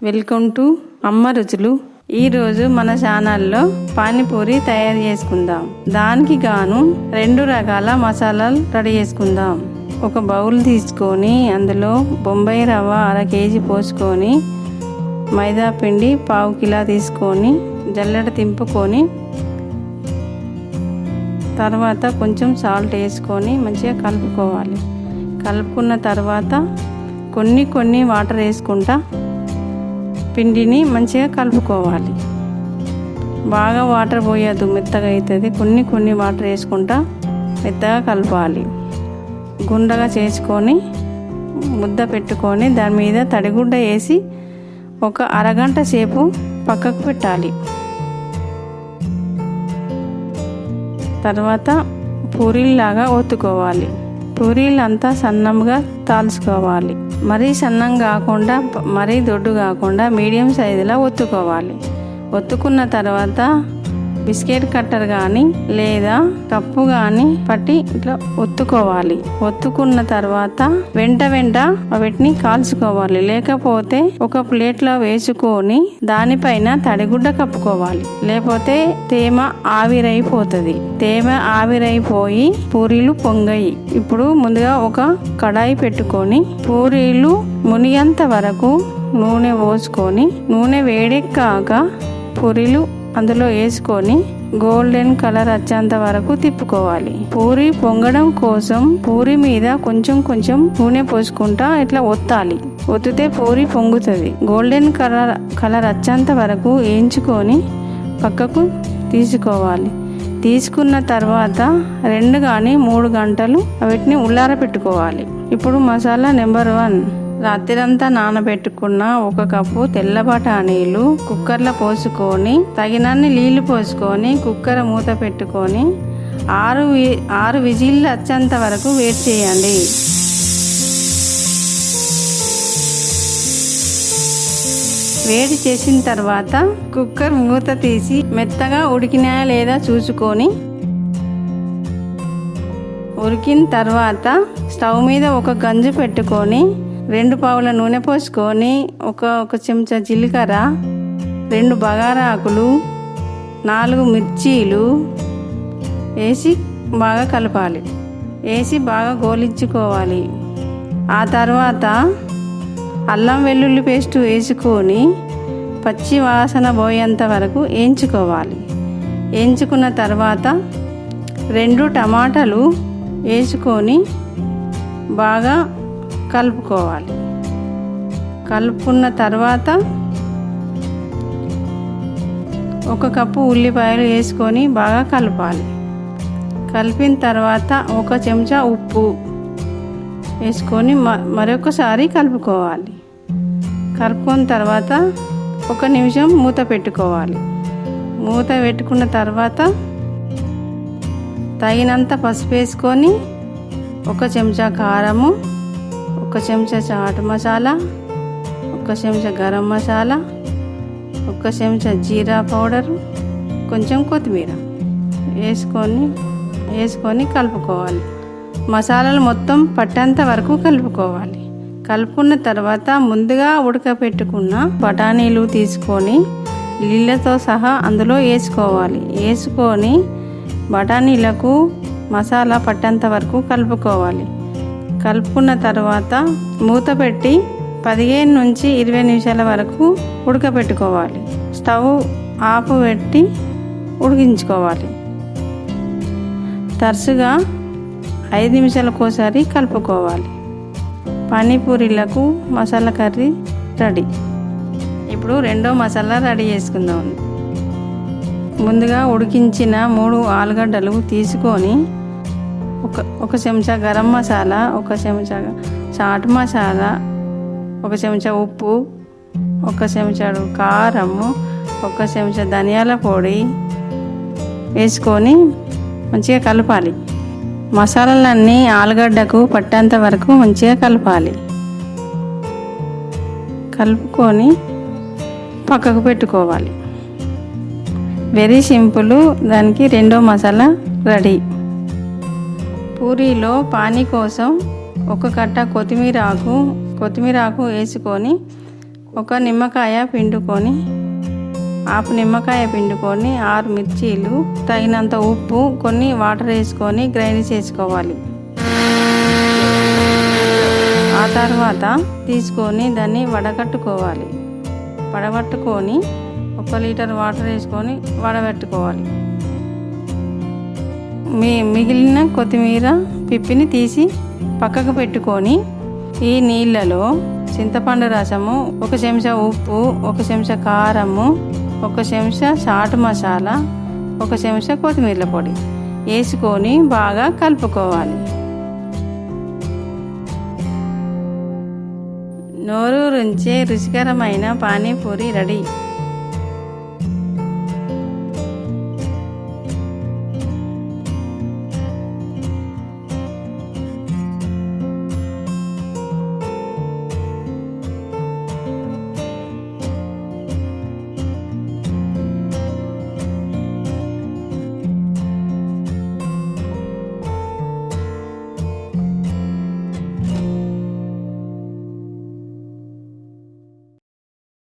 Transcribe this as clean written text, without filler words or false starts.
Welcome to అమ్మ రుచులు. ఈరోజు మన ఛానల్లో పానీపూరి తయారు చేసుకుందాం. దానికి గాను 2 రకాల మసాలాలు రెడీ చేసుకుందాం. ఒక బౌల్ తీసుకొని అందులో బొంబాయి రవ్వ 1/2 కేజీ పోసుకొని, మైదా పిండి 1/2 కిలో తీసుకొని జల్లెడ తింపుకొని, తర్వాత కొంచెం సాల్ట్ వేసుకొని మంచిగా కలుపుకోవాలి. కలుపుకున్న తర్వాత కొన్ని వాటర్ వేసుకుంటా పిండిని మంచిగా కలుపుకోవాలి. బాగా వాటర్ పోయద్దు, మెత్తగా అవుతుంది. కొన్ని వాటర్ వేసుకుంటా మెత్తగా కలపాలి. గుండగా చేసుకొని ముద్ద పెట్టుకొని దాని మీద తడిగుడ్డ వేసి ఒక అరగంట సేపు పక్కకు పెట్టాలి. తర్వాత పూరీలాగా ఒత్తుకోవాలి. పూరీలు అంతా సన్నంగా తాల్చుకోవాలి. మరీ సన్నం కాకుండా మరీ దొడ్డు కాకుండా మీడియం సైజులో ఒత్తుకోవాలి. ఒత్తుకున్న తర్వాత బిస్కెట్ కట్టర్ కానీ లేదా కప్పు కానీ పట్టి ఇట్లా ఒత్తుకోవాలి. ఒత్తుకున్న తర్వాత వెంట వీటిని కాల్చుకోవాలి. లేకపోతే ఒక ప్లేట్లో వేసుకొని దానిపైన తడిగుడ్డ కప్పుకోవాలి. లేకపోతే తేమ ఆవిరైపోతుంది. తేమ ఆవిరైపోయి పూరీలు పొంగాయి. ఇప్పుడు ముందుగా ఒక కడాయి పెట్టుకొని పూరీలు మునిగేంత వరకు నూనె పోసుకొని, నూనె వేడెక్కాక పూరీలు అందులో వేసుకొని గోల్డెన్ కలర్ వచ్చేంత వరకు తిప్పుకోవాలి. పూరి పొంగడం కోసం పూరి మీద కొంచెం నూనె పోసుకుంటా ఇట్లా ఒత్తాలి. ఒత్తితే పూరి పొంగుతుంది. గోల్డెన్ కలర్ వచ్చేంత వరకు వేయించుకొని పక్కకు తీసుకోవాలి. తీసుకున్న తర్వాత 2 కానీ 3 గంటలు వీటిని ఉల్లార పెట్టుకోవాలి. ఇప్పుడు మసాలా నెంబర్ 1. రాత్రంతా నానబెట్టుకున్న 1 కప్పు తెల్ల బఠానీలు కుక్కర్లో పోసుకొని తగినన్ని నీళ్లు పోసుకొని కుక్కర్ మూత పెట్టుకొని 6 విజిల్లు వచ్చేంత వరకు వెయిట్ చేయండి. వేడి చేసిన తర్వాత కుక్కర్ మూత తీసి మెత్తగా ఉడికినాయా లేదా చూసుకొని, ఉడికిన తర్వాత స్టవ్ మీద ఒక గంజు పెట్టుకొని 2 పావుల నూనె పోసుకొని ఒక చెంచా జీలకర్ర, 2 బగారా ఆకులు, 4 మిర్చీలు వేసి బాగా కలపాలి. వేసి బాగా గోలించుకోవాలి. ఆ తర్వాత అల్లం వెల్లుల్లి పేస్ట్ వేసుకొని పచ్చి వాసన పోయేంత వరకు వేయించుకోవాలి. వేయించుకున్న తర్వాత 2 టమాటాలు వేసుకొని బాగా కలుపుకోవాలి. కలుపుకున్న తర్వాత 1 కప్పు ఉల్లిపాయలు వేసుకొని బాగా కలపాలి. కలిపిన తర్వాత 1 చెంచా ఉప్పు వేసుకొని మరొకసారి కలుపుకోవాలి. కలుపుకున్న తర్వాత 1 నిమిషం మూత పెట్టుకోవాలి. మూత పెట్టుకున్న తర్వాత తగినంత పసుపు వేసుకొని 1 చెంచా కారము, 1 చెంచా చాట్ మసాలా, 1 చెంచా గరం మసాలా, 1 చెంచా జీరా పౌడరు, కొంచెం కొత్తిమీర వేసుకొని కలుపుకోవాలి. మసాలాలు మొత్తం పట్టేంత వరకు కలుపుకోవాలి. కలుపుకున్న తర్వాత ముందుగా ఉడకపెట్టుకున్న బఠానీలు తీసుకొని నీళ్ళతో సహా అందులో వేసుకోవాలి. వేసుకొని బఠానీలకు మసాలా పట్టేంత వరకు కలుపుకోవాలి. కలుపుకున్న తర్వాత మూత పెట్టి 15 నుంచి 20 నిమిషాల వరకు ఉడకపెట్టుకోవాలి. స్టవ్ ఆఫ్ పెట్టి ఉడికించుకోవాలి. తరచుగా 5 నిమిషాలకోసారి కలుపుకోవాలి. పానీపూరీలకు మసాలా కర్రీ రెడీ. ఇప్పుడు 2వ మసాలా రెడీ చేసుకుందాం. ముందుగా ఉడికించిన 3 ఆలుగడ్డలు తీసుకొని 1 చెంచా గరం మసాలా, 1 చెంచా చాట్ మసాలా, 1 చెంచా ఉప్పు, 1 చెంచా కారము, 1 చెంచా ధనియాల పొడి వేసుకొని మంచిగా కలపాలి. మసాలాలన్నీ ఆలుగడ్డకు పట్టేంత వరకు మంచిగా కలపాలి. కలుపుకొని పక్కకు పెట్టుకోవాలి. Very simple. దానికి 2వ మసాలా రెడీ. పూరీలో పానీ కోసం 1 కట్ట కొత్తిమీర ఆకు వేసుకొని ఒక నిమ్మకాయ పిండుకొని హాఫ్ నిమ్మకాయ పిండుకొని 6 మిర్చీలు, తగినంత ఉప్పు, కొన్ని వాటర్ వేసుకొని గ్రైండ్ చేసుకోవాలి. ఆ తర్వాత తీసుకొని దాన్ని వడగట్టుకోవాలి. వడగట్టుకొని 1 లీటర్ వాటర్ వేసుకొని వడబెట్టుకోవాలి. మిగిలిన కొత్తిమీర పిప్పిని తీసి పక్కకు పెట్టుకొని ఈ నీళ్ళలో చింతపండు రసము, 1 చెంచా ఉప్పు, 1 చెంచా కారము, 1 చెంచా చాట్ మసాలా, 1 చెంచా కొత్తిమీర పొడి వేసుకొని బాగా కలుపుకోవాలి. నోరూరించే రుచికరమైన పానీపూరి రెడీ.